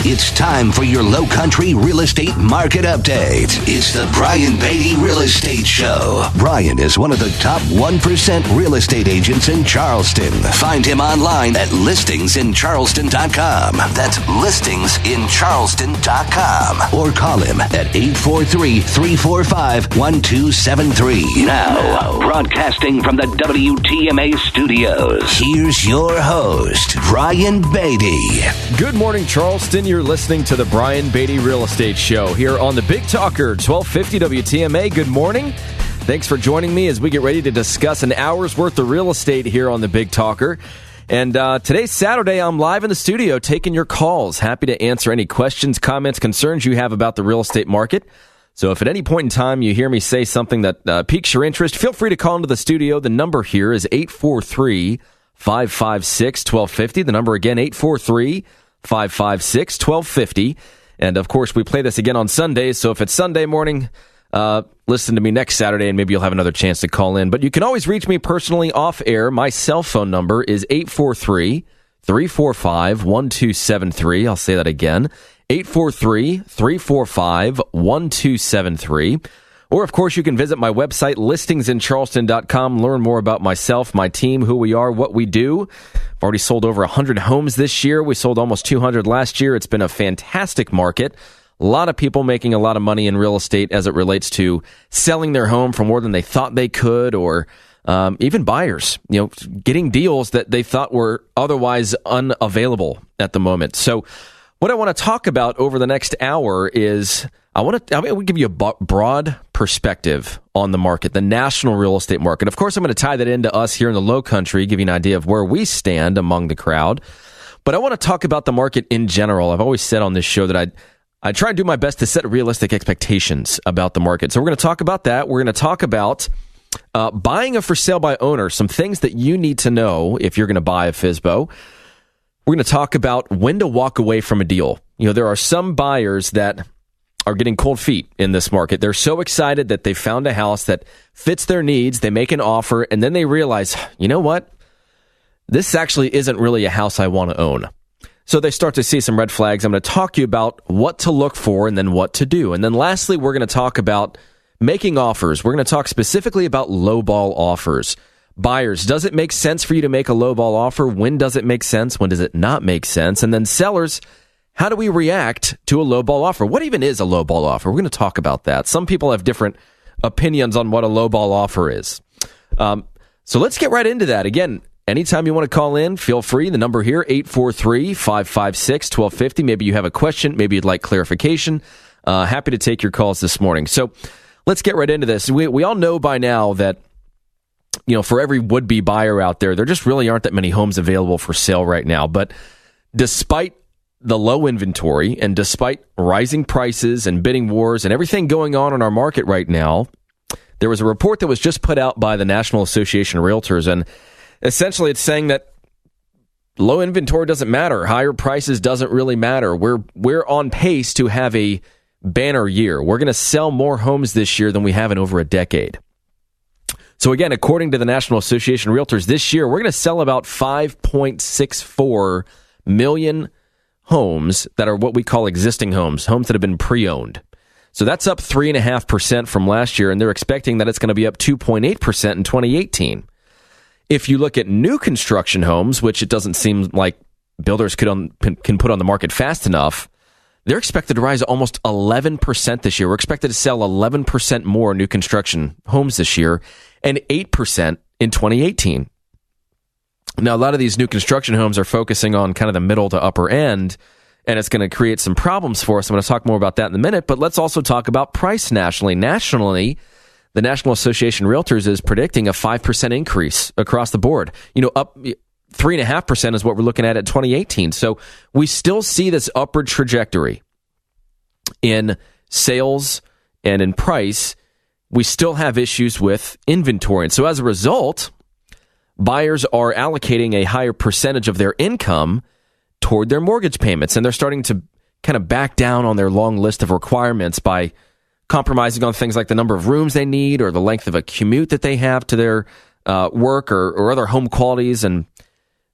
It's time for your Low Country real estate market update. It's the Brian Beatty Real Estate Show. Brian is one of the top 1% real estate agents in Charleston. Find him online at listingsincharleston.com. That's listingsincharleston.com. Or call him at 843-345-1273. Now, broadcasting from the WTMA studios, here's your host, Brian Beatty. Good morning, Charleston. You're listening to the Brian Beatty Real Estate Show here on the Big Talker, 1250 WTMA. Good morning. Thanks for joining me as we get ready to discuss an hour's worth of real estate here on the Big Talker. And today's Saturday, I'm live in the studio taking your calls. Happy to answer any questions, comments, concerns you have about the real estate market. So if at any point in time you hear me say something that piques your interest, feel free to call into the studio. The number here is 843-556-1250. The number again, 843-556-1250. And of course, we play this again on Sundays. So if it's Sunday morning, listen to me next Saturday and maybe you'll have another chance to call in. But you can always reach me personally off air. My cell phone number is 843-345-1273. I'll say that again. 843-345-1273. Or, of course, you can visit my website, listingsincharleston.com, learn more about myself, my team, who we are, what we do. I've already sold over 100 homes this year. We sold almost 200 last year. It's been a fantastic market. A lot of people making a lot of money in real estate as it relates to selling their home for more than they thought they could, or even buyers, getting deals that they thought were otherwise unavailable at the moment. So what I want to talk about over the next hour is I will give you a broad perspective on the market, the national real estate market. Of course, I'm going to tie that into us here in the Low Country, give you an idea of where we stand among the crowd. But I want to talk about the market in general. I've always said on this show that I try and do my best to set realistic expectations about the market. So we're going to talk about that. We're going to talk about buying a for sale by owner, some things that you need to know if you're going to buy a FSBO. We're going to talk about when to walk away from a deal. There are some buyers that are getting cold feet in this market. They're so excited that they found a house that fits their needs. They make an offer, and then they realize, you know what? This actually isn't really a house I want to own. So they start to see some red flags. I'm going to talk to you about what to look for and then what to do. And then lastly, we're going to talk about making offers. We're going to talk specifically about lowball offers. Buyers, does it make sense for you to make a lowball offer? When does it make sense? When does it not make sense? And then sellers, how do we react to a lowball offer? What even is a lowball offer? We're going to talk about that. Some people have different opinions on what a lowball offer is. So let's get right into that. Again, anytime you want to call in, feel free. The number here, 843-556-1250. Maybe you have a question. Maybe you'd like clarification. Happy to take your calls this morning. So let's get right into this. We all know by now that for every would-be buyer out there, there just really aren't that many homes available for sale right now. But despite the low inventory and despite rising prices and bidding wars and everything going on in our market right now, there was a report that was just put out by the National Association of Realtors, and essentially it's saying that low inventory doesn't matter. Higher prices doesn't really matter. We're on pace to have a banner year. We're going to sell more homes this year than we have in over a decade. So again, according to the National Association of Realtors, this year we're going to sell about 5.64 million homes that are what we call existing homes that have been pre-owned. So that's up 3.5% from last year, and they're expecting that it's going to be up 2.8% in 2018. If you look at new construction homes, which it doesn't seem like builders can put on the market fast enough, they're expected to rise almost 11% this year. We're expected to sell 11% more new construction homes this year and 8% in 2018. Now, a lot of these new construction homes are focusing on kind of the middle to upper end, and it's going to create some problems for us. I'm going to talk more about that in a minute, but let's also talk about price nationally. Nationally, the National Association of Realtors is predicting a 5% increase across the board. Up 3.5% is what we're looking at 2018. So we still see this upward trajectory in sales and in price. We still have issues with inventory. And so as a result, buyers are allocating a higher percentage of their income toward their mortgage payments. And they're starting to kind of back down on their long list of requirements by compromising on things like the number of rooms they need or the length of a commute that they have to their work or other home qualities. And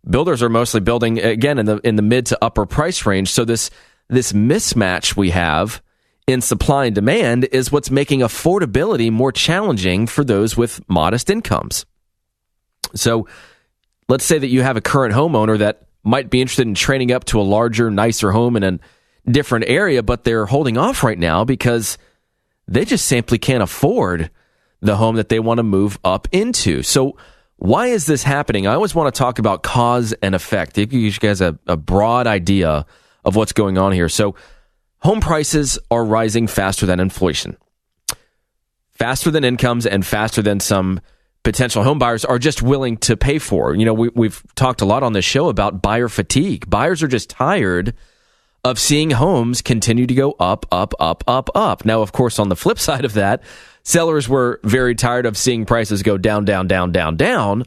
builders are mostly building, again, in the mid to upper price range. So this this mismatch we have in supply and demand is what's making affordability more challenging for those with modest incomes. So let's say that you have a current homeowner that might be interested in trading up to a larger, nicer home in a different area, but they're holding off right now because they just simply can't afford the home that they want to move up into. So why is this happening? I always want to talk about cause and effect. It gives you guys a broad idea of what's going on here. So home prices are rising faster than inflation, faster than incomes, and faster than some potential home buyers are just willing to pay for. You know, we've talked a lot on this show about buyer fatigue. Buyers are just tired of seeing homes continue to go up, up, up, up, up. Now, of course, on the flip side of that, sellers were very tired of seeing prices go down, down, down, down, down.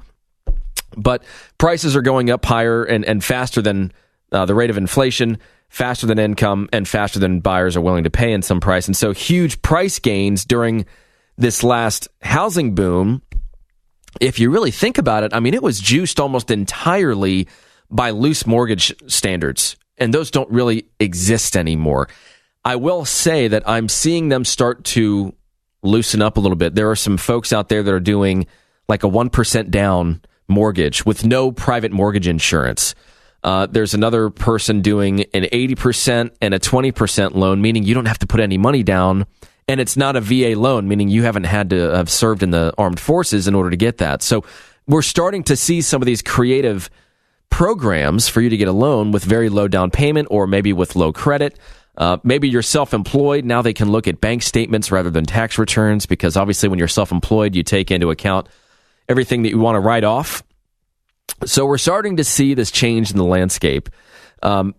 But prices are going up higher and faster than the rate of inflation, faster than income, and faster than buyers are willing to pay in some price. And so huge price gains during this last housing boom, if you really think about it, I mean, it was juiced almost entirely by loose mortgage standards. And those don't really exist anymore. I will say that I'm seeing them start to loosen up a little bit. There are some folks out there that are doing like a 1% down mortgage with no private mortgage insurance. There's another person doing an 80% and a 20% loan, meaning you don't have to put any money down. And it's not a VA loan, meaning you haven't had to have served in the armed forces in order to get that. So we're starting to see some of these creative programs for you to get a loan with very low down payment or maybe with low credit. Maybe you're self-employed. Now they can look at bank statements rather than tax returns because obviously when you're self-employed, you take into account everything that you want to write off. So we're starting to see this change in the landscape. And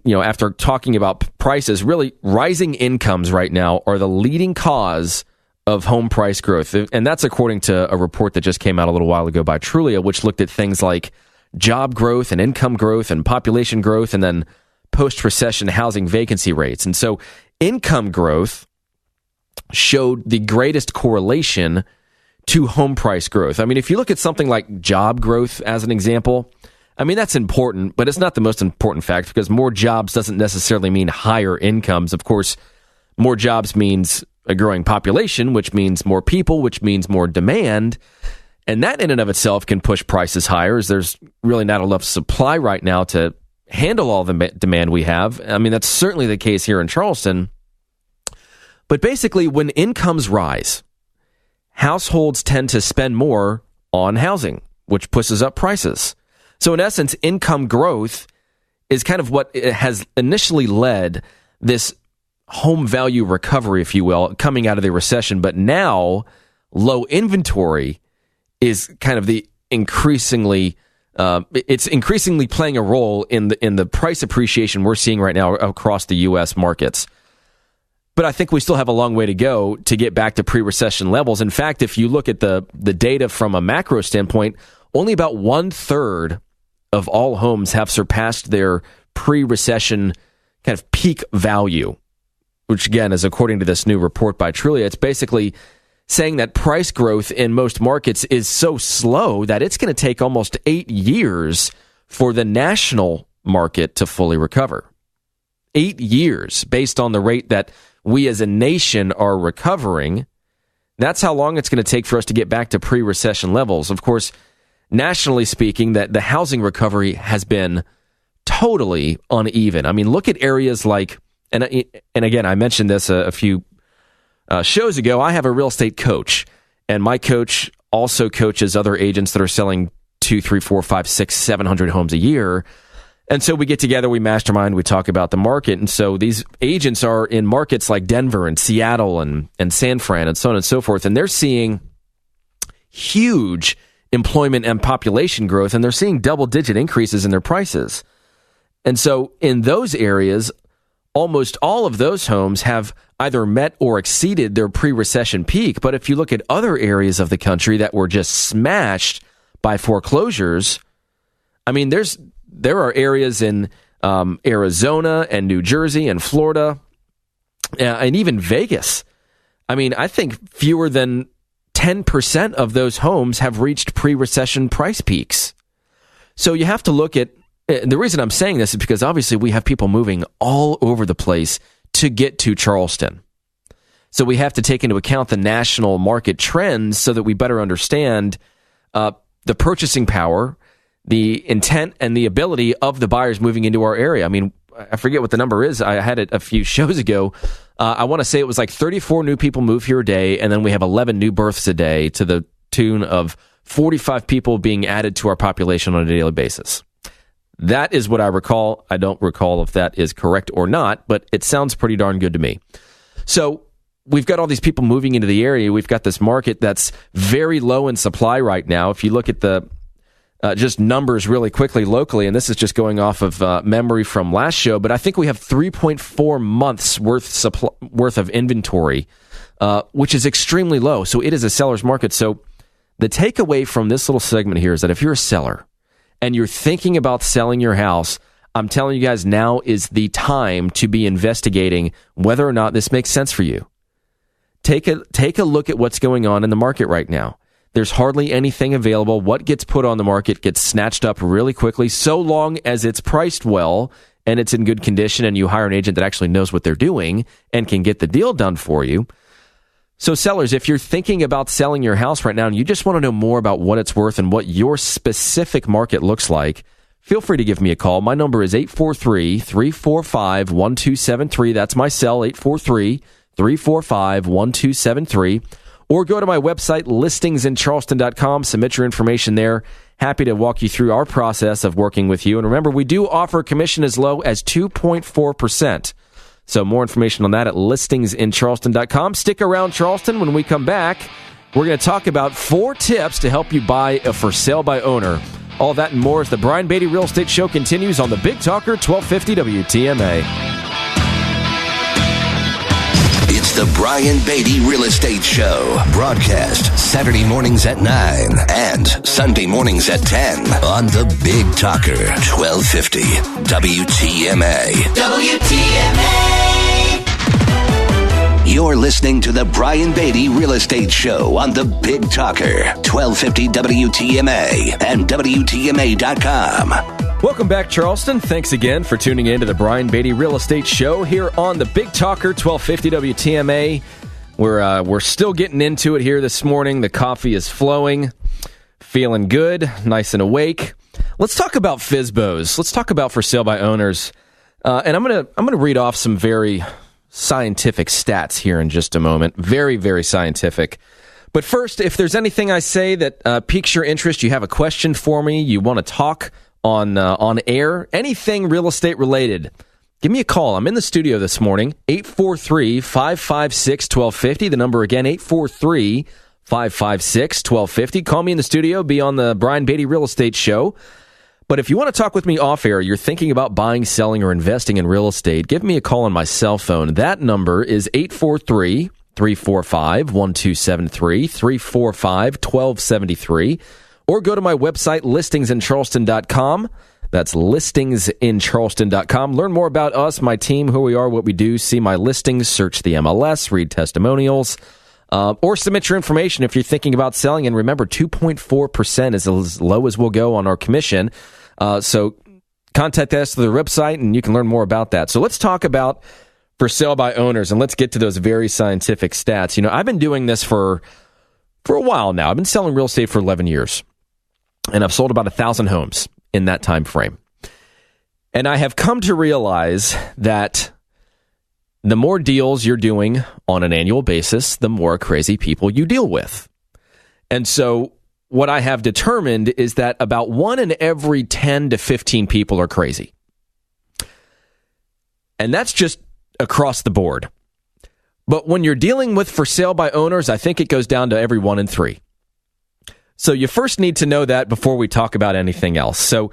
you know, after talking about prices, really rising incomes right now are the leading cause of home price growth. And that's according to a report that just came out a little while ago by Trulia, which looked at things like job growth and income growth and population growth and then post-recession housing vacancy rates. And so income growth showed the greatest correlation to home price growth. I mean, if you look at something like job growth as an example, I mean, that's important, but it's not the most important fact because more jobs doesn't necessarily mean higher incomes. Of course, more jobs means a growing population, which means more people, which means more demand. And that in and of itself can push prices higher as there's really not enough supply right now to handle all the demand we have. I mean, that's certainly the case here in Charleston. But basically, when incomes rise, households tend to spend more on housing, which pushes up prices. So in essence, income growth is kind of what has initially led this home value recovery, if you will, coming out of the recession. But now low inventory is kind of the increasingly playing a role in the price appreciation we're seeing right now across the U.S. markets. But I think we still have a long way to go to get back to pre-recession levels. In fact, if you look at the data from a macro standpoint, only about 1/3 of all homes have surpassed their pre-recession kind of peak value, which again is according to this new report by Trulia. It's basically saying that price growth in most markets is so slow that it's going to take almost 8 years for the national market to fully recover. 8 years based on the rate that we as a nation are recovering. That's how long it's going to take for us to get back to pre-recession levels. Of course, nationally speaking, that the housing recovery has been totally uneven. I mean, look at areas like, and again, I mentioned this a few shows ago. I have a real estate coach, and my coach also coaches other agents that are selling 200, 300, 400, 500, 600, 700 homes a year. And so we get together, we mastermind, we talk about the market. And so these agents are in markets like Denver and Seattle and San Fran and so on and so forth. And they're seeing huge employment and population growth, and they're seeing double-digit increases in their prices. And so in those areas, almost all of those homes have either met or exceeded their pre-recession peak. But if you look at other areas of the country that were just smashed by foreclosures, I mean, there are areas in Arizona and New Jersey and Florida and even Vegas. I mean, I think fewer than 10% of those homes have reached pre-recession price peaks. So you have to look at the reason I'm saying this is because obviously we have people moving all over the place to get to Charleston. So we have to take into account the national market trends so that we better understand the purchasing power, the intent, and the ability of the buyers moving into our area. I mean, I forget what the number is. I had it a few shows ago. I want to say it was like 34 new people move here a day, and then we have 11 new births a day to the tune of 45 people being added to our population on a daily basis. That is what I recall. I don't recall if that is correct or not, but it sounds pretty darn good to me. So we've got all these people moving into the area. We've got this market that's very low in supply right now. If you look at the just numbers really quickly locally, and this is just going off of memory from last show, but I think we have 3.4 months worth of inventory, which is extremely low. So it is a seller's market. So the takeaway from this little segment here is that if you're a seller and you're thinking about selling your house, I'm telling you guys, now is the time to be investigating whether or not this makes sense for you. Take a look at what's going on in the market right now. There's hardly anything available. What gets put on the market gets snatched up really quickly, so long as it's priced well and it's in good condition and you hire an agent that actually knows what they're doing and can get the deal done for you. So sellers, if you're thinking about selling your house right now and you just want to know more about what it's worth and what your specific market looks like, feel free to give me a call. My number is 843-345-1273. That's my cell, 843-345-1273. Or go to my website, listingsincharleston.com. Submit your information there. Happy to walk you through our process of working with you. And remember, we do offer a commission as low as 2.4%. So more information on that at listingsincharleston.com. Stick around, Charleston. When we come back, we're going to talk about 4 tips to help you buy a for sale by owner. All that and more as the Brian Beatty Real Estate Show continues on the Big Talker 1250 WTMA. It's the Brian Beatty Real Estate Show. Broadcast Saturday mornings at 9 and Sunday mornings at 10 on the Big Talker 1250 WTMA. WTMA. You're listening to the Brian Beatty Real Estate Show on the Big Talker 1250 WTMA and WTMA.com. Welcome back, Charleston. Thanks again for tuning in to the Brian Beatty Real Estate Show here on the Big Talker 1250 WTMA. We're still getting into it here this morning. The coffee is flowing, feeling good, nice and awake. Let's talk about FSBOs. Let's talk about for sale by owners. And I'm gonna read off some very scientific stats here in just a moment. Very, very scientific. But first, if there's anything I say that piques your interest, you have a question for me, you want to talk on air, anything real estate related, give me a call. I'm in the studio this morning, 843-556-1250. The number again, 843-556-1250. Call me in the studio, be on the Brian Beatty Real Estate Show. But if you want to talk with me off air, you're thinking about buying, selling, or investing in real estate, give me a call on my cell phone. That number is 843-345-1273, 345-1273. Or go to my website, listingsincharleston.com. That's listingsincharleston.com. Learn more about us, my team, who we are, what we do. See my listings, search the MLS, read testimonials, or submit your information if you're thinking about selling. And remember, 2.4% is as low as we'll go on our commission. So contact us through the website, and you can learn more about that. So let's talk about for sale by owners, and let's get to those very scientific stats. You know, I've been doing this for a while now. I've been selling real estate for 11 years. And I've sold about 1,000 homes in that time frame. And I have come to realize that the more deals you're doing on an annual basis, the more crazy people you deal with. And so what I have determined is that about 1 in every 10 to 15 people are crazy. And that's just across the board. But when you're dealing with for sale by owners, I think it goes down to every 1 in 3. So you first need to know that before we talk about anything else. So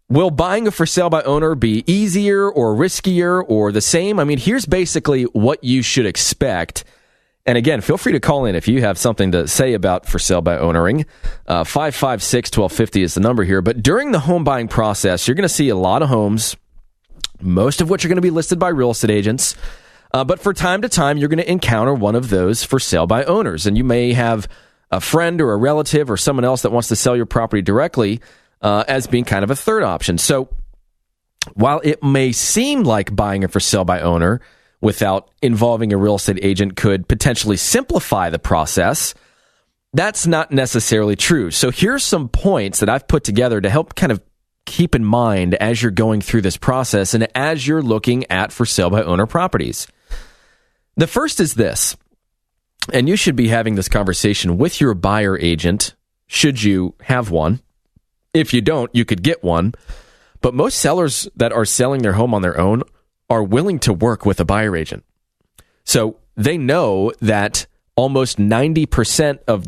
will buying a for sale by owner be easier or riskier or the same? I mean, here's basically what you should expect. And again, feel free to call in if you have something to say about for sale by owning. 556-1250 is the number here. But during the home buying process, you're going to see a lot of homes, most of which are going to be listed by real estate agents. But for time to time, you're going to encounter one of those for sale by owners. And you may have a friend or a relative or someone else that wants to sell your property directly as being kind of a third option. So while it may seem like buying a for sale by owner without involving a real estate agent could potentially simplify the process, that's not necessarily true. So here's some points that I've put together to help kind of keep in mind as you're going through this process and as you're looking at for sale by owner properties. The first is this, and you should be having this conversation with your buyer agent, should you have one. If you don't, you could get one. But most sellers that are selling their home on their own are willing to work with a buyer agent. So they know that almost 90% of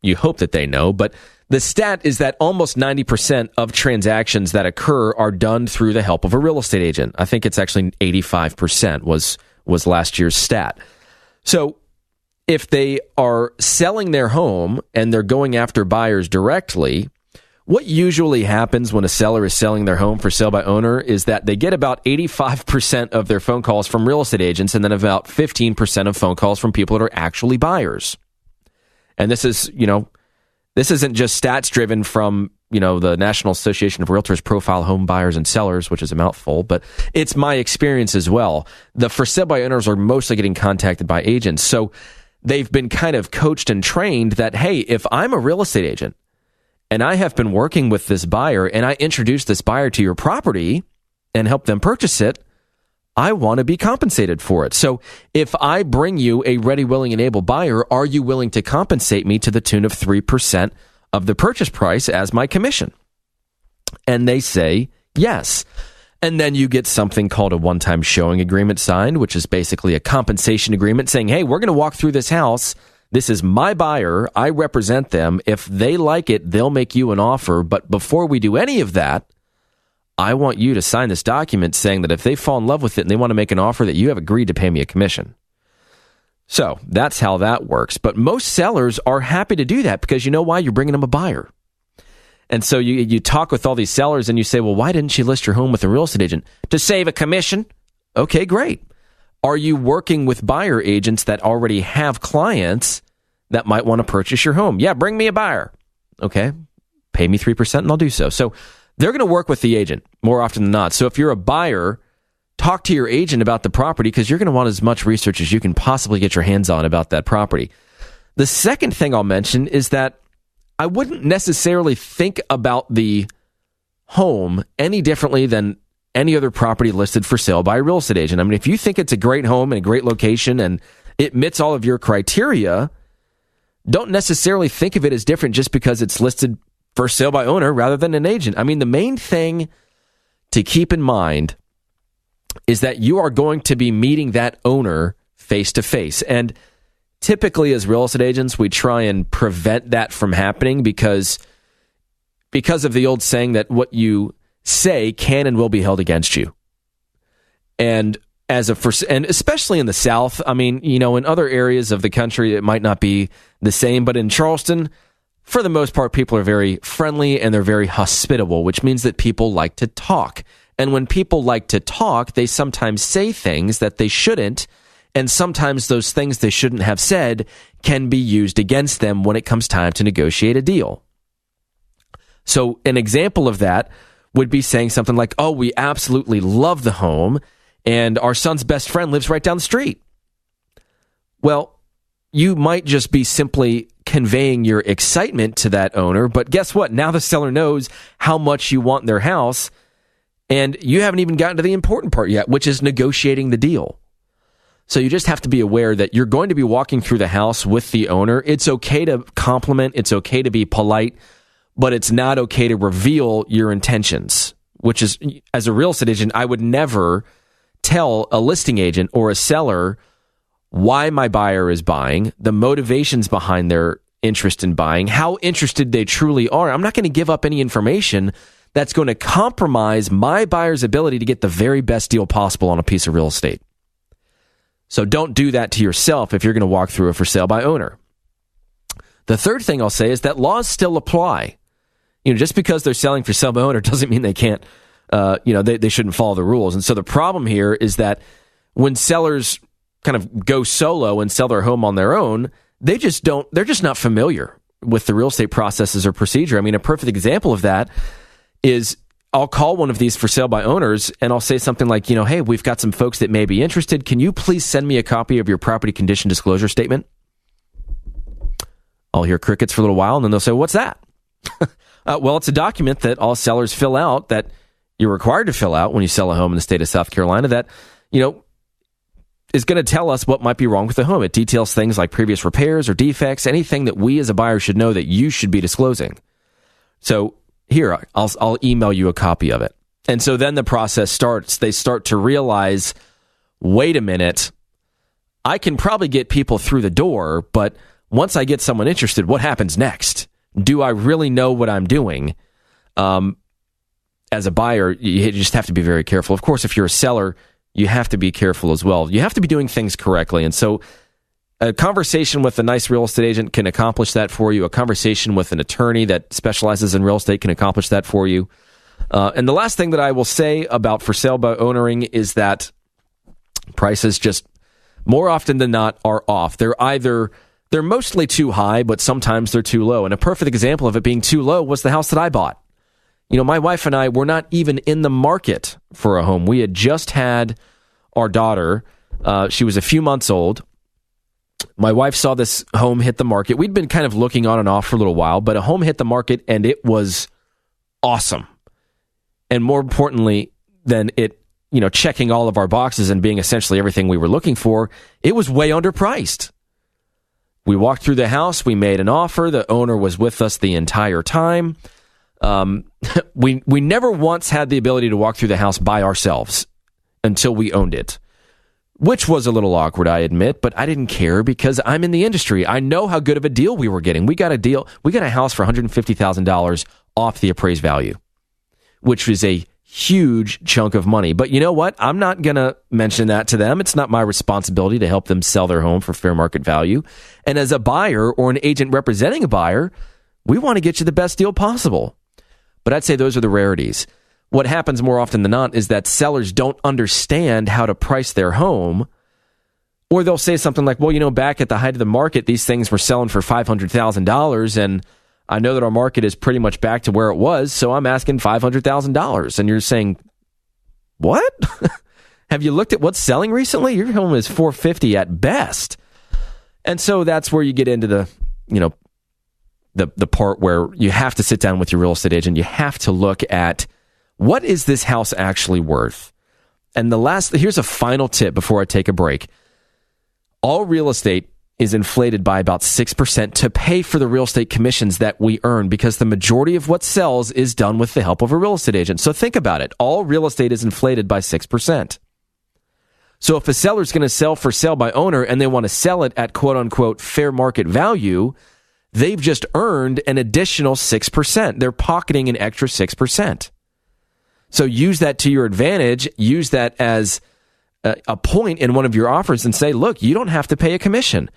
you hope that they know, but the stat is that almost 90% of transactions that occur are done through the help of a real estate agent. I think it's actually 85% was last year's stat. So if they are selling their home and they're going after buyers directly, what usually happens when a seller is selling their home for sale by owner is that they get about 85% of their phone calls from real estate agents and then about 15% of phone calls from people that are actually buyers. And this is, this isn't just stats driven from, the National Association of Realtors Profile Home Buyers and Sellers, which is a mouthful, but it's my experience as well. The for sale by owners are mostly getting contacted by agents. So they've been kind of coached and trained that, hey, if I'm a real estate agent, and I have been working with this buyer, and I introduce this buyer to your property and help them purchase it, I want to be compensated for it. So if I bring you a ready, willing, and able buyer, are you willing to compensate me to the tune of 3% of the purchase price as my commission? And they say yes. And then you get something called a one-time showing agreement signed, which is basically a compensation agreement saying, hey, we're going to walk through this house. This is my buyer. I represent them. If they like it, they'll make you an offer. But before we do any of that, I want you to sign this document saying that if they fall in love with it and they want to make an offer, that you have agreed to pay me a commission. So that's how that works. But most sellers are happy to do that because you know why? You're bringing them a buyer. And so you talk with all these sellers and you say, well, why didn't you list your home with a real estate agent? To save a commission? Okay, great. Are you working with buyer agents that already have clients that might want to purchase your home? Yeah, bring me a buyer. Okay, pay me 3% and I'll do so. So they're going to work with the agent more often than not. So if you're a buyer, talk to your agent about the property because you're going to want as much research as you can possibly get your hands on about that property. The second thing I'll mention is that I wouldn't necessarily think about the home any differently than any other property listed for sale by a real estate agent. I mean, if you think it's a great home and a great location and it meets all of your criteria, don't necessarily think of it as different just because it's listed for sale by owner rather than an agent. I mean, the main thing to keep in mind is that you are going to be meeting that owner face to face. And typically as real estate agents, we try and prevent that from happening because of the old saying that what you say can and will be held against you. And and especially in the South, I mean, in other areas of the country, it might not be the same, but in Charleston, for the most part, people are very friendly and they're very hospitable, which means that people like to talk. And when people like to talk, they sometimes say things that they shouldn't. And sometimes those things they shouldn't have said can be used against them when it comes time to negotiate a deal. So an example of that would be saying something like, oh, we absolutely love the home and our son's best friend lives right down the street. Well, you might just be simply conveying your excitement to that owner, but guess what? Now the seller knows how much you want their house, and you haven't even gotten to the important part yet, which is negotiating the deal. So you just have to be aware that you're going to be walking through the house with the owner. It's okay to compliment, it's okay to be polite, but it's not okay to reveal your intentions, which is, as a real estate agent, I would never tell a listing agent or a seller why my buyer is buying, the motivations behind their interest in buying, how interested they truly are. I'm not going to give up any information that's going to compromise my buyer's ability to get the very best deal possible on a piece of real estate. So don't do that to yourself if you're going to walk through a for sale by owner. The third thing I'll say is that laws still apply. Just because they're selling for sale by owner doesn't mean they can't, they shouldn't follow the rules. And so the problem here is that when sellers kind of go solo and sell their home on their own, they're just not familiar with the real estate processes or procedure. I mean, a perfect example of that is I'll call one of these for sale by owners and I'll say something like, hey, we've got some folks that may be interested. Can you please send me a copy of your property condition disclosure statement? I'll hear crickets for a little while and then they'll say, what's that? Well, it's a document that all sellers fill out, that you're required to fill out when you sell a home in the state of South Carolina, that, is going to tell us what might be wrong with the home. It details things like previous repairs or defects, anything that we as a buyer should know that you should be disclosing. So here, I'll email you a copy of it. And so then the process starts. They start to realize, wait a minute, I can probably get people through the door, but once I get someone interested, what happens next? Do I really know what I'm doing? As a buyer, you just have to be very careful. Of course, if you're a seller, you have to be careful as well. You have to be doing things correctly. And so a conversation with a nice real estate agent can accomplish that for you. A conversation with an attorney that specializes in real estate can accomplish that for you. And the last thing that I will say about for sale by ownering is that prices just more often than not are off. They're mostly too high, but sometimes they're too low. And a perfect example of it being too low was the house that I bought. My wife and I were not even in the market for a home. We had just had our daughter. She was a few months old. My wife saw this home hit the market. We'd been kind of looking on and off for a little while, but a home hit the market and it was awesome. And more importantly than it, checking all of our boxes and being essentially everything we were looking for, it was way underpriced. We walked through the house. We made an offer. The owner was with us the entire time. We never once had the ability to walk through the house by ourselves until we owned it, which was a little awkward, I admit, but I didn't care because I'm in the industry. I know how good of a deal we were getting. We got a house for $150,000 off the appraised value, which was a huge chunk of money. But you know what? I'm not going to mention that to them. It's not my responsibility to help them sell their home for fair market value. And as a buyer or an agent representing a buyer, we want to get you the best deal possible. But I'd say those are the rarities. What happens more often than not is that sellers don't understand how to price their home, or they'll say something like, well, back at the height of the market, these things were selling for $500,000, and I know that our market is pretty much back to where it was, so I'm asking $500,000. And you're saying, what? Have you looked at what's selling recently? Your home is $450,000 at best. And so that's where you get into the part where you have to sit down with your real estate agent. You have to look at, what is this house actually worth? And here's a final tip before I take a break. All real estate is inflated by about 6% to pay for the real estate commissions that we earn, because the majority of what sells is done with the help of a real estate agent. So think about it. All real estate is inflated by 6%. So if a seller is going to sell for sale by owner and they want to sell it at quote unquote fair market value, they've just earned an additional 6%. They're pocketing an extra 6%. So use that to your advantage. Use that as a point in one of your offers and say, look, you don't have to pay a commission.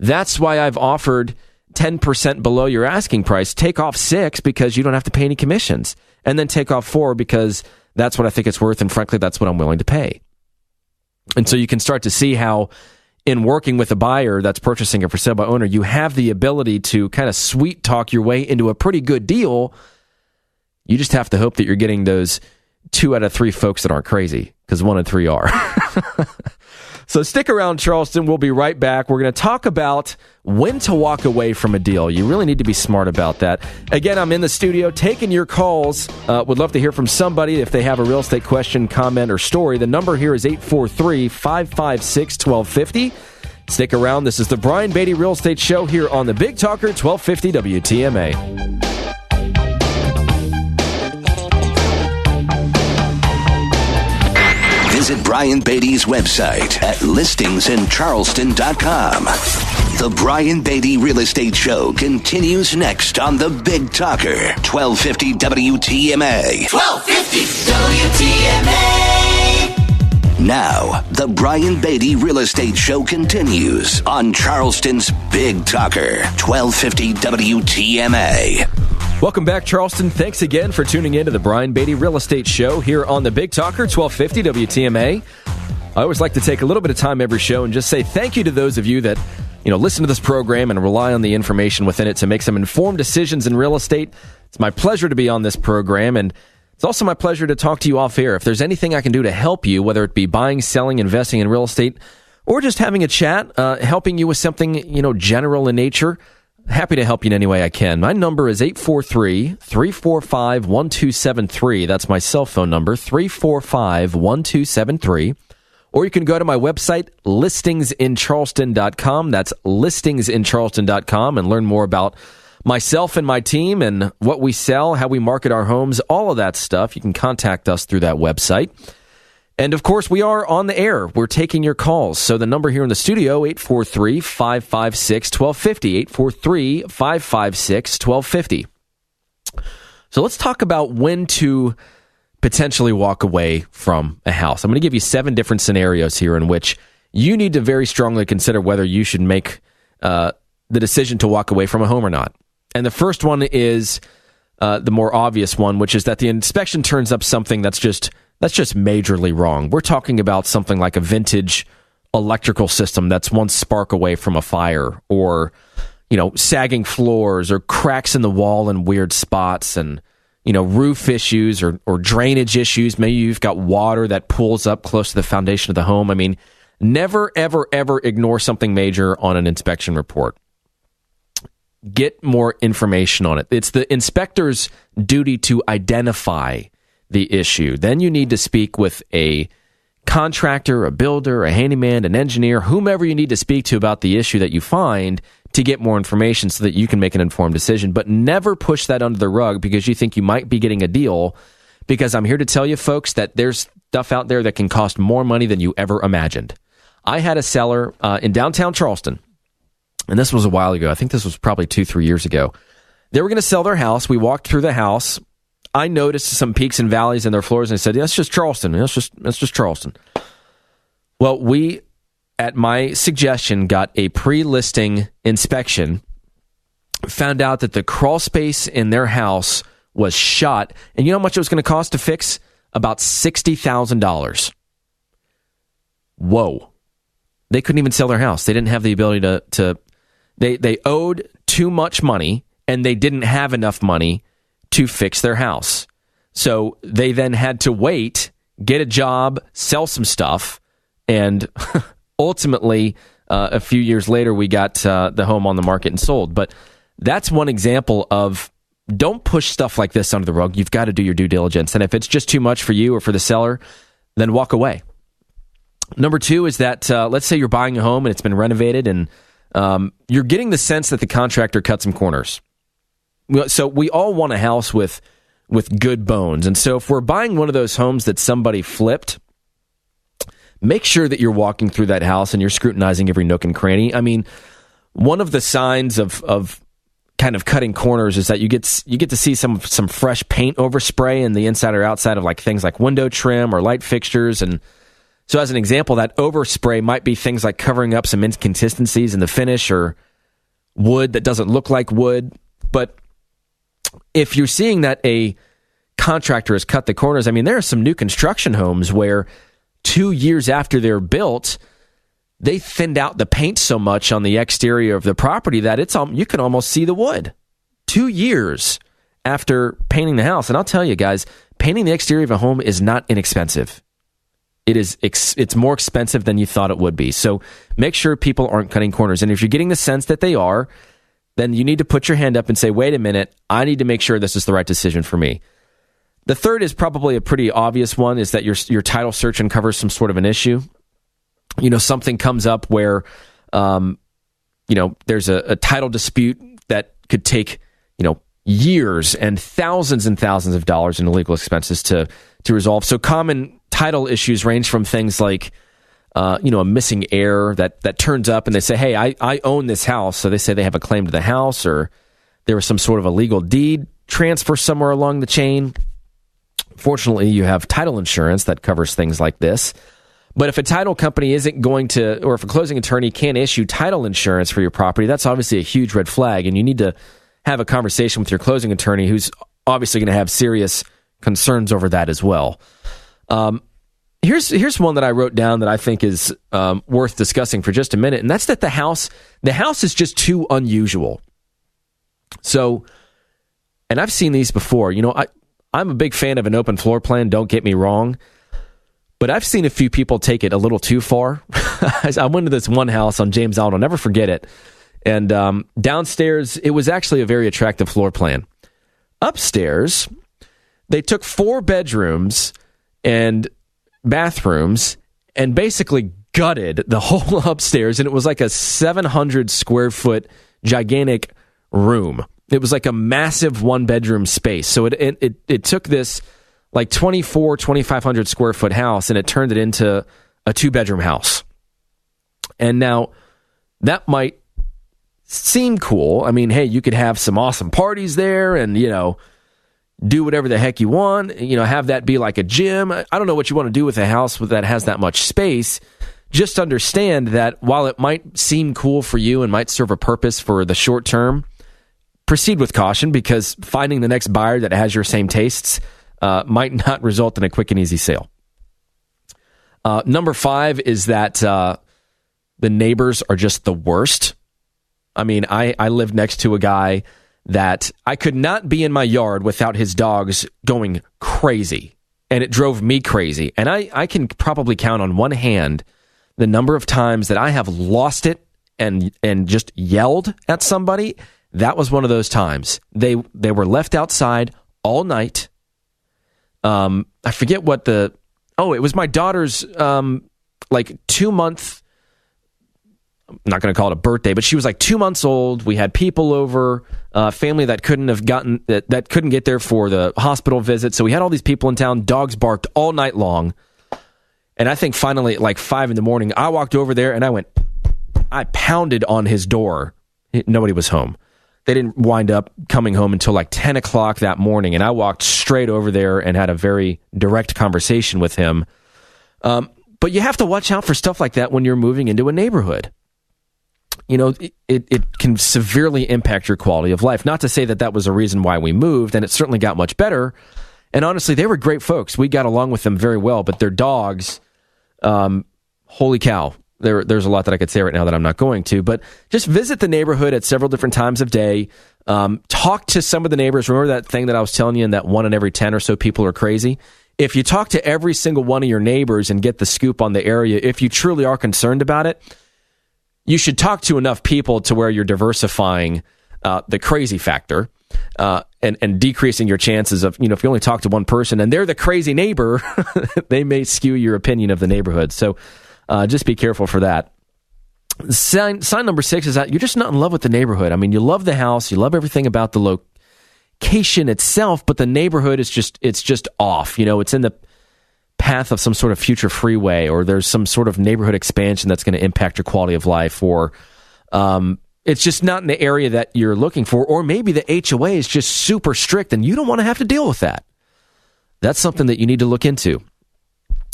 That's why I've offered 10% below your asking price. Take off 6 because you don't have to pay any commissions. And then take off 4 because that's what I think it's worth. And frankly, that's what I'm willing to pay. And so you can start to see how, in working with a buyer that's purchasing it for sale by owner, you have the ability to kind of sweet talk your way into a pretty good deal. You just have to hope that you're getting those 2 out of 3 folks that aren't crazy, because 1 in 3 are. So stick around, Charleston. We'll be right back. We're going to talk about when to walk away from a deal. You really need to be smart about that. Again, I'm in the studio taking your calls. Would love to hear from somebody if they have a real estate question, comment, or story. The number here is 843-556-1250. Stick around. This is the Brian Beatty Real Estate Show here on the Big Talker 1250 WTMA. Visit Brian Beatty's website at listingsincharleston.com. The Brian Beatty Real Estate Show continues next on the Big Talker, 1250 WTMA. 1250 WTMA. Now, the Brian Beatty Real Estate Show continues on Charleston's Big Talker, 1250 WTMA. Welcome back, Charleston. Thanks again for tuning in to the Brian Beatty Real Estate Show here on the Big Talker, 1250 WTMA. I always like to take a little bit of time every show and just say thank you to those of you that, listen to this program and rely on the information within it to make some informed decisions in real estate. It's my pleasure to be on this program, and it's It's also my pleasure to talk to you off air. If there's anything I can do to help you, whether it be buying, selling, investing in real estate, or just having a chat, helping you with something, general in nature, happy to help you in any way I can. My number is 843-345-1273. That's my cell phone number, 345-1273. Or you can go to my website, listingsincharleston.com. That's listingsincharleston.com, and learn more about myself and my team and what we sell, how we market our homes, all of that stuff. You can contact us through that website. And, of course, we are on the air. We're taking your calls. So the number here in the studio, 843-556-1250, 843-556-1250. So let's talk about when to potentially walk away from a house. I'm going to give you 7 different scenarios here in which you need to very strongly consider whether you should make the decision to walk away from a home or not. And the first one is the more obvious one, which is that the inspection turns up something that's just majorly wrong. We're talking about something like a vintage electrical system that's one spark away from a fire, or, sagging floors, or cracks in the wall in weird spots, and, roof issues or drainage issues. Maybe you've got water that pools up close to the foundation of the home. I mean, never, ever, ever ignore something major on an inspection report. Get more information on it. It's the inspector's duty to identify the issue. Then you need to speak with a contractor, a builder, a handyman, an engineer, whomever you need to speak to about the issue that you find to get more information so that you can make an informed decision. But never push that under the rug because you think you might be getting a deal, because I'm here to tell you, folks, that there's stuff out there that can cost more money than you ever imagined. I had a seller in downtown Charleston, and this was a while ago. I think this was probably 2-3 years ago. They were going to sell their house. We walked through the house. I noticed some peaks and valleys in their floors, and I said, that's just Charleston. That's just Charleston. Well, we, at my suggestion, got a pre-listing inspection, found out that the crawl space in their house was shot, and you know how much it was going to cost to fix? About $60,000. Whoa. They couldn't even sell their house. They didn't have the ability to they owed too much money, and they didn't have enough money to fix their house. So they then had to wait, get a job, sell some stuff, and ultimately, a few years later, we got the home on the market and sold. But that's one example of, don't push stuff like this under the rug. You've got to do your due diligence. And if it's just too much for you or for the seller, then walk away. Number 2 is that, let's say you're buying a home and it's been renovated, and you're getting the sense that the contractor cut some corners. So we all want a house with good bones. And so if we're buying one of those homes that somebody flipped, make sure that you're walking through that house and you're scrutinizing every nook and cranny. I mean, one of the signs of kind of cutting corners is that you get to see some fresh paint overspray in the inside or outside of like things like window trim or light fixtures. And so as an example, that overspray might be things like covering up some inconsistencies in the finish or wood that doesn't look like wood. But if you're seeing that a contractor has cut the corners, I mean, there are some new construction homes where 2 years after they're built, they thinned out the paint so much on the exterior of the property that you can almost see the wood. 2 years after painting the house. And I'll tell you guys, painting the exterior of a home is not inexpensive. It's more expensive than you thought it would be. So make sure people aren't cutting corners. And if you're getting the sense that they are, then you need to put your hand up and say, wait a minute, I need to make sure this is the right decision for me. The third is probably a pretty obvious one, is that your title search uncovers some sort of an issue. Something comes up where, there's a title dispute that could take, years and thousands of dollars in legal expenses to resolve. So common title issues range from things like, a missing heir that turns up and they say, hey, I own this house. So they say they have a claim to the house, or there was some sort of a legal deed transfer somewhere along the chain. Fortunately, you have title insurance that covers things like this. But if a title company isn't going to, or if a closing attorney can't issue title insurance for your property, that's obviously a huge red flag. And you need to have a conversation with your closing attorney, who's obviously going to have serious concerns over that as well. Here's one that I wrote down that I think is worth discussing for just a minute, and that's that the house is just too unusual. So, and I've seen these before. I'm a big fan of an open floor plan, don't get me wrong, but I've seen a few people take it a little too far. I went to this one house on James Island, I'll never forget it, and downstairs, it was actually a very attractive floor plan. Upstairs, they took 4 bedrooms and bathrooms and basically gutted the whole upstairs, and it was like a 700 square foot gigantic room. It was like a massive 1-bedroom space. So it took this like 2,500 square foot house and it turned it into a 2-bedroom house. And now that might seem cool. I mean, hey, you could have some awesome parties there and, do whatever the heck you want, have that be like a gym. I don't know what you want to do with a house that has that much space. Just understand that while it might seem cool for you and might serve a purpose for the short term, proceed with caution because finding the next buyer that has your same tastes might not result in a quick and easy sale. Number 5 is that the neighbors are just the worst. I mean, I lived next to a guy that I could not be in my yard without his dogs going crazy, and it drove me crazy. And I can probably count on one hand the number of times that I have lost it and just yelled at somebody. That was one of those times. They were left outside all night. I forget what it was my daughter's 2-month, I'm not going to call it a birthday, but she was like 2 months old. We had people over, family that couldn't get there for the hospital visit. So we had all these people in town. Dogs barked all night long. And I think finally at like 5 a.m, I walked over there and I pounded on his door. Nobody was home. They didn't wind up coming home until like 10 o'clock that morning. And I walked straight over there and had a very direct conversation with him. But you have to watch out for stuff like that when you're moving into a neighborhood. It can severely impact your quality of life. Not to say that was a reason why we moved, and it certainly got much better. And honestly, they were great folks. We got along with them very well, but their dogs, holy cow. There's a lot that I could say right now that I'm not going to, but just visit the neighborhood at several different times of day. Talk to some of the neighbors. Remember that thing that I was telling you, and that 1 in every 10 or so people are crazy? If you talk to every single one of your neighbors and get the scoop on the area, if you truly are concerned about it, you should talk to enough people to where you're diversifying the crazy factor and decreasing your chances of, if you only talk to one person and they're the crazy neighbor, they may skew your opinion of the neighborhood. So just be careful for that. Sign number 6 is that you're just not in love with the neighborhood. I mean, you love the house, you love everything about the location itself, but the neighborhood is just off. It's in the path of some sort of future freeway, or there's some sort of neighborhood expansion that's going to impact your quality of life, or it's just not in the area that you're looking for, or maybe the HOA is just super strict and you don't want to have to deal with that. That's something that you need to look into.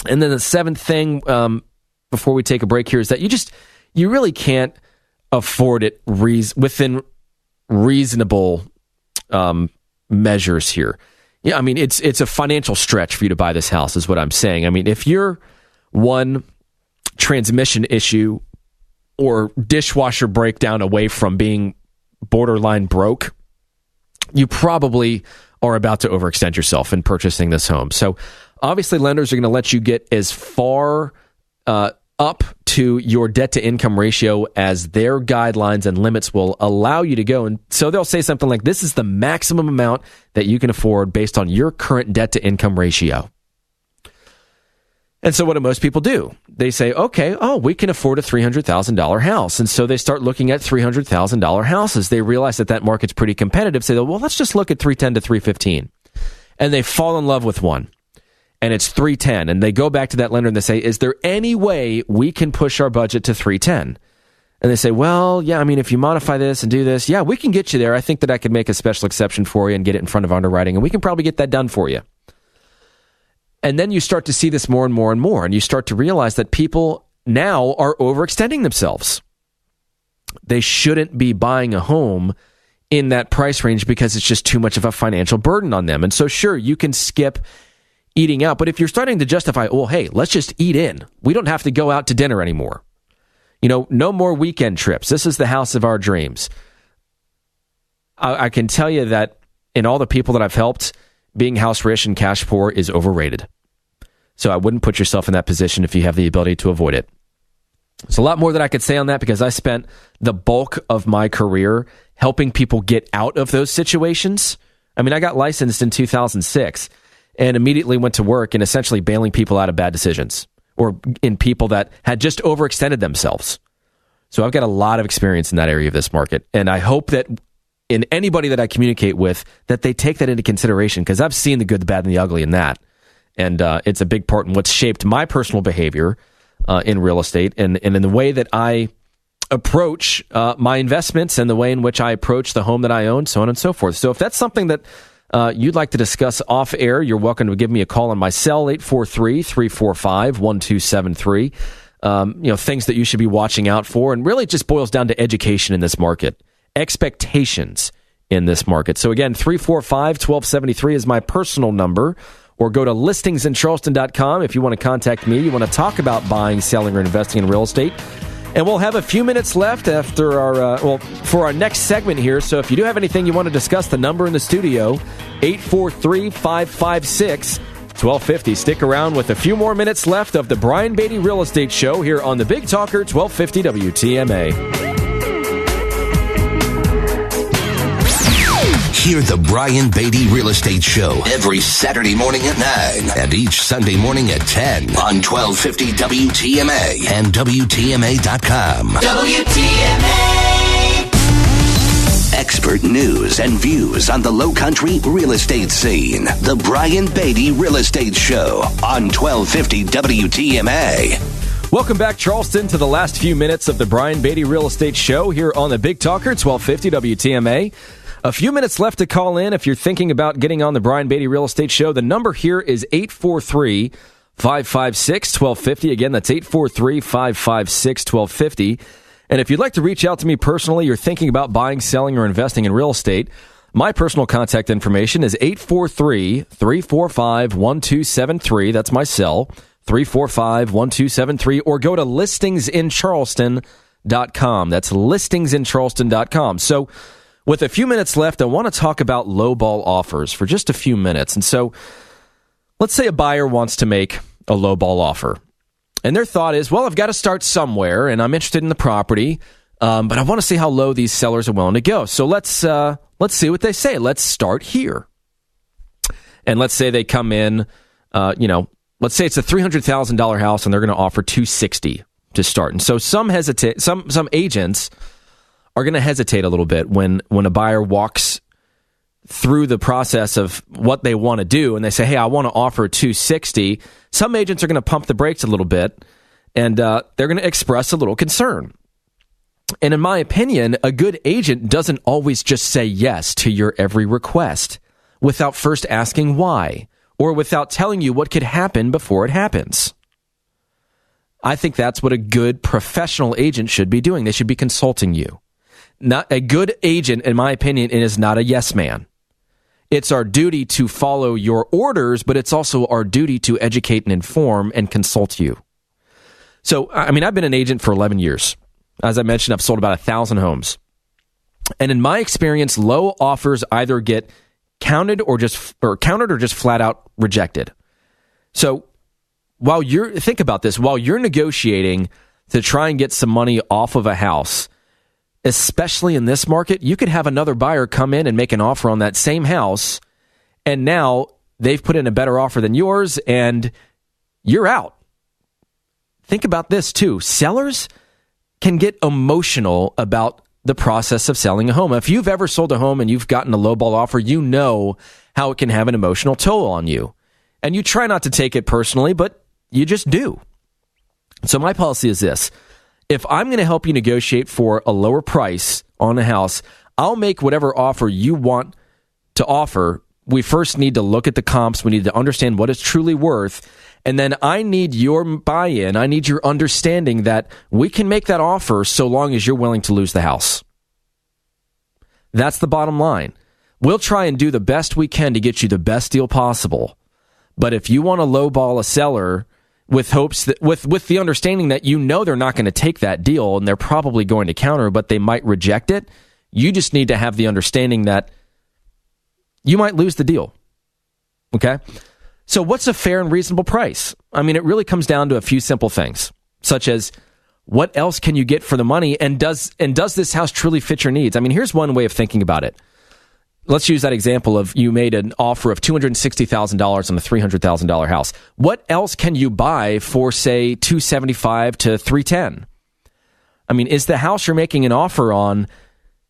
And then the 7th thing, before we take a break here, is that you really can't afford it within reasonable measures here. Yeah, I mean, it's a financial stretch for you to buy this house, is what I'm saying. I mean, if you're one transmission issue or dishwasher breakdown away from being borderline broke, you probably are about to overextend yourself in purchasing this home. So obviously lenders are going to let you get as far up to your debt-to-income ratio as their guidelines and limits will allow you to go. And so they'll say something like, this is the maximum amount that you can afford based on your current debt-to-income ratio. And so what do most people do? They say, okay, we can afford a $300,000 house. And so they start looking at $300,000 houses. They realize that market's pretty competitive. Say, well, let's just look at 310 to 315. And they fall in love with one. And it's 310, and they go back to that lender and they say, is there any way we can push our budget to 310? And they say, well, yeah, I mean, if you modify this and do this, yeah, we can get you there. I think that I could make a special exception for you and get it in front of underwriting, and we can probably get that done for you. And then you start to see this more and more and more, and you start to realize that people now are overextending themselves. They shouldn't be buying a home in that price range because it's just too much of a financial burden on them. And so sure, you can skip eating out, but if you're starting to justify, well, hey, let's just eat in. We don't have to go out to dinner anymore. No more weekend trips. This is the house of our dreams. I can tell you that in all the people that I've helped, being house rich and cash poor is overrated. So I wouldn't put yourself in that position if you have the ability to avoid it. There's a lot more that I could say on that because I spent the bulk of my career helping people get out of those situations. I mean, I got licensed in 2006 and immediately went to work in essentially bailing people out of bad decisions or in people that had just overextended themselves. So I've got a lot of experience in that area of this market. And I hope that in anybody that I communicate with, that they take that into consideration because I've seen the good, the bad, and the ugly in that. And it's a big part in what's shaped my personal behavior in real estate and in the way that I approach my investments and the way in which I approach the home that I own, so on and so forth. So if that's something that you'd like to discuss off air, you're welcome to give me a call on my cell, 843-345-1273. Things that you should be watching out for. And really it just boils down to education in this market, expectations in this market. So again, 345-1273 is my personal number. Or go to listingsincharleston.com if you want to contact me. You want to talk about buying, selling, or investing in real estate. And we'll have a few minutes left after for our next segment here. So if you do have anything you want to discuss, the number in the studio, 843-556-1250. Stick around with a few more minutes left of the Brian Beatty Real Estate Show here on the Big Talker 1250 WTMA. Hear the Brian Beatty Real Estate Show every Saturday morning at 9 and each Sunday morning at 10 on 1250 WTMA and WTMA.com. WTMA! Expert news and views on the Lowcountry real estate scene. The Brian Beatty Real Estate Show on 1250 WTMA. Welcome back, Charleston, to the last few minutes of the Brian Beatty Real Estate Show here on the Big Talker, 1250 WTMA. A few minutes left to call in if you're thinking about getting on the Brian Beatty Real Estate Show. The number here is 843-556-1250. Again, that's 843-556-1250. And if you'd like to reach out to me personally, you're thinking about buying, selling, or investing in real estate, my personal contact information is 843-345-1273. That's my cell, 345-1273. Or go to listingsincharleston.com. That's listingsincharleston.com. So, with a few minutes left, I want to talk about lowball offers for just a few minutes. And so let's say a buyer wants to make a lowball offer. And their thought is, well, I've got to start somewhere, and I'm interested in the property, but I want to see how low these sellers are willing to go. So let's see what they say. Let's start here. And let's say they come in, let's say it's a $300,000 house, and they're going to offer $260,000 to start. And so some agents are going to hesitate a little bit when a buyer walks through the process of what they want to do and they say, hey, I want to offer $260,000. Some agents are going to pump the brakes a little bit and they're going to express a little concern. And in my opinion, a good agent doesn't always just say yes to your every request without first asking why or without telling you what could happen before it happens. I think that's what a good professional agent should be doing. They should be consulting you. Not a good agent, in my opinion, is not a yes man. It's our duty to follow your orders, but it's also our duty to educate and inform and consult you. So, I mean, I've been an agent for 11 years. As I mentioned, I've sold about 1,000 homes. And in my experience, low offers either get countered or just flat out rejected. So, think about this, while you're negotiating to try and get some money off of a house, especially in this market, you could have another buyer come in and make an offer on that same house, and now they've put in a better offer than yours, and you're out. Think about this, too. Sellers can get emotional about the process of selling a home. If you've ever sold a home and you've gotten a lowball offer, you know how it can have an emotional toll on you. And you try not to take it personally, but you just do. So my policy is this. If I'm going to help you negotiate for a lower price on a house, I'll make whatever offer you want to offer. We first need to look at the comps. We need to understand what it's truly worth. And then I need your buy-in. I need your understanding that we can make that offer so long as you're willing to lose the house. That's the bottom line. We'll try and do the best we can to get you the best deal possible. But if you want to lowball a seller with hopes that with the understanding that you know they're not going to take that deal and they're probably going to counter, but they might reject it, you just need to have the understanding that you might lose the deal. Okay? So what's a fair and reasonable price? I mean, it really comes down to a few simple things, such as what else can you get for the money, and does this house truly fit your needs? I mean, here's one way of thinking about it. Let's use that example of you made an offer of $260,000 on a $300,000 house. What else can you buy for, say, $275,000 to $310,000? I mean, is the house you're making an offer on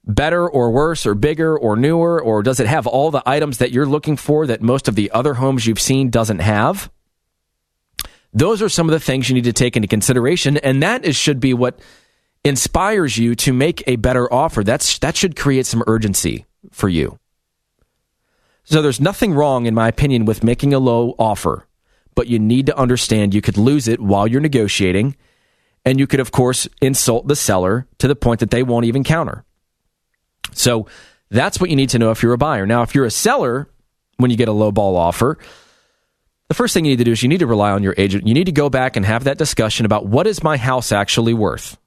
better or worse or bigger or newer, or does it have all the items that you're looking for that most of the other homes you've seen doesn't have? Those are some of the things you need to take into consideration, and that should be what inspires you to make a better offer. That should create some urgency for you. So there's nothing wrong, in my opinion, with making a low offer, but you need to understand you could lose it while you're negotiating, and you could, of course, insult the seller to the point that they won't even counter. So that's what you need to know if you're a buyer. Now, if you're a seller, when you get a lowball offer, the first thing you need to do is you need to rely on your agent. You need to go back and have that discussion about, what is my house actually worth?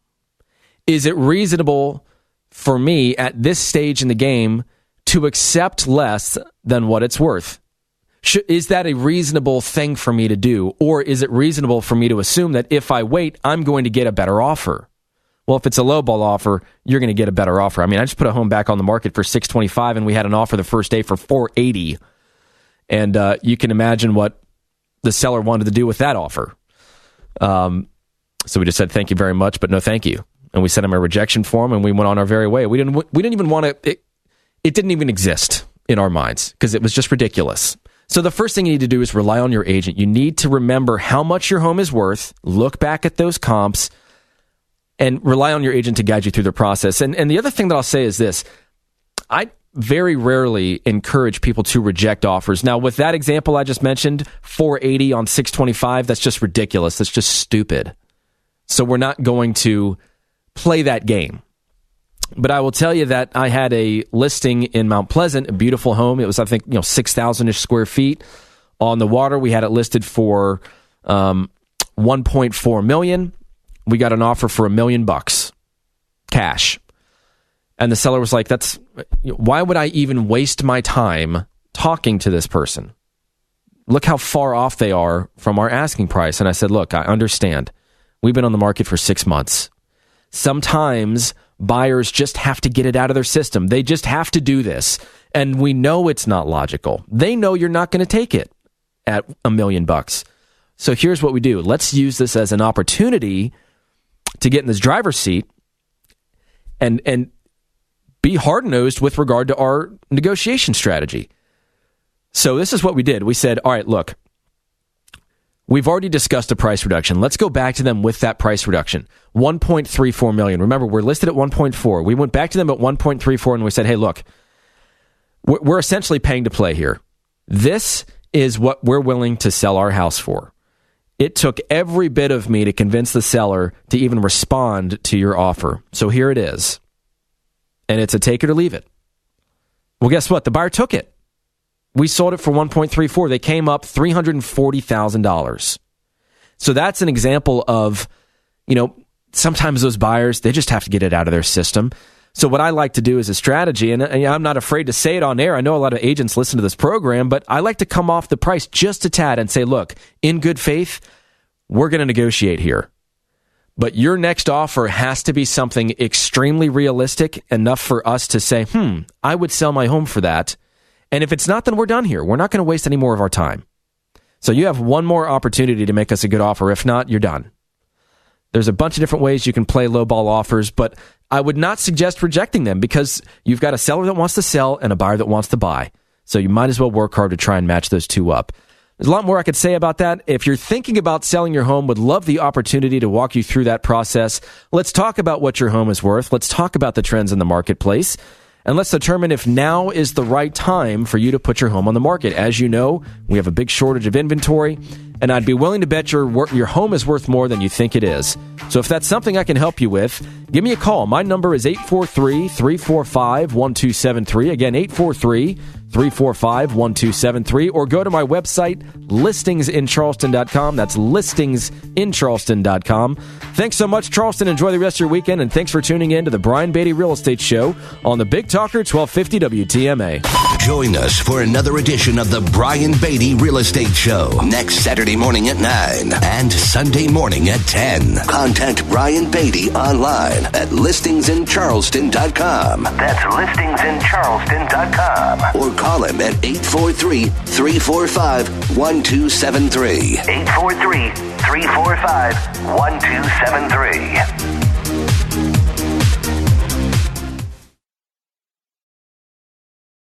Is it reasonable for me at this stage in the game to accept less than what it's worth? Is that a reasonable thing for me to do? Or is it reasonable for me to assume that if I wait, I'm going to get a better offer? Well, if it's a lowball offer, you're going to get a better offer. I mean, I just put a home back on the market for $625,000, and we had an offer the first day for $480,000. And you can imagine what the seller wanted to do with that offer. So we just said, thank you very much, but no thank you. And we sent him a rejection form, and we went on our very way. We didn't even want to, it didn't even exist in our minds because it was just ridiculous. So the first thing you need to do is rely on your agent. You need to remember how much your home is worth, look back at those comps, and rely on your agent to guide you through the process. And the other thing that I'll say is this. I very rarely encourage people to reject offers. Now, with that example I just mentioned, $480,000 on $625,000, that's just ridiculous. That's just stupid. So we're not going to play that game. But I will tell you that I had a listing in Mount Pleasant, a beautiful home. It was, I think, 6,000-ish square feet on the water. We had it listed for $1.4 million. We got an offer for $1 million cash. And the seller was like, why would I even waste my time talking to this person? Look how far off they are from our asking price. And I said, look, I understand. We've been on the market for 6 months. Sometimes buyers just have to get it out of their system. They just have to do this. And we know it's not logical. They know you're not going to take it at $1 million. So here's what we do. Let's use this as an opportunity to get in this driver's seat and be hard-nosed with regard to our negotiation strategy. So this is what we did. We said, all right, look, we've already discussed a price reduction. Let's go back to them with that price reduction. $1.34 million. Remember, we're listed at $1.4. We went back to them at $1.34 and we said, hey, look, we're essentially paying to play here. This is what we're willing to sell our house for. It took every bit of me to convince the seller to even respond to your offer. So here it is. And it's a take it or leave it. Well, guess what? The buyer took it. We sold it for $1.34. They came up $340,000. So that's an example of, sometimes those buyers, they just have to get it out of their system. So what I like to do as a strategy, and I'm not afraid to say it on air. I know a lot of agents listen to this program, but I like to come off the price just a tad and say, look, in good faith, we're going to negotiate here. But your next offer has to be something extremely realistic, enough for us to say, I would sell my home for that. And if it's not, then we're done here. We're not going to waste any more of our time. So you have one more opportunity to make us a good offer. If not, you're done. There's a bunch of different ways you can play lowball offers, but I would not suggest rejecting them because you've got a seller that wants to sell and a buyer that wants to buy. So you might as well work hard to try and match those two up. There's a lot more I could say about that. If you're thinking about selling your home, would love the opportunity to walk you through that process. Let's talk about what your home is worth. Let's talk about the trends in the marketplace. And let's determine if now is the right time for you to put your home on the market. As you know, we have a big shortage of inventory, and I'd be willing to bet your home is worth more than you think it is. So if that's something I can help you with, give me a call. My number is 843-345-1273. Again, 843 844-345-1273, or go to my website, listingsincharleston.com. That's listingsincharleston.com. Thanks so much, Charleston. Enjoy the rest of your weekend, and thanks for tuning in to the Brian Beatty Real Estate Show on the Big Talker 1250 WTMA. Join us for another edition of the Brian Beatty Real Estate Show next Saturday morning at 9 and Sunday morning at 10. Contact Brian Beatty online at listingsincharleston.com. That's listingsincharleston.com. Or call him at 843-345-1273. 843-345-1273.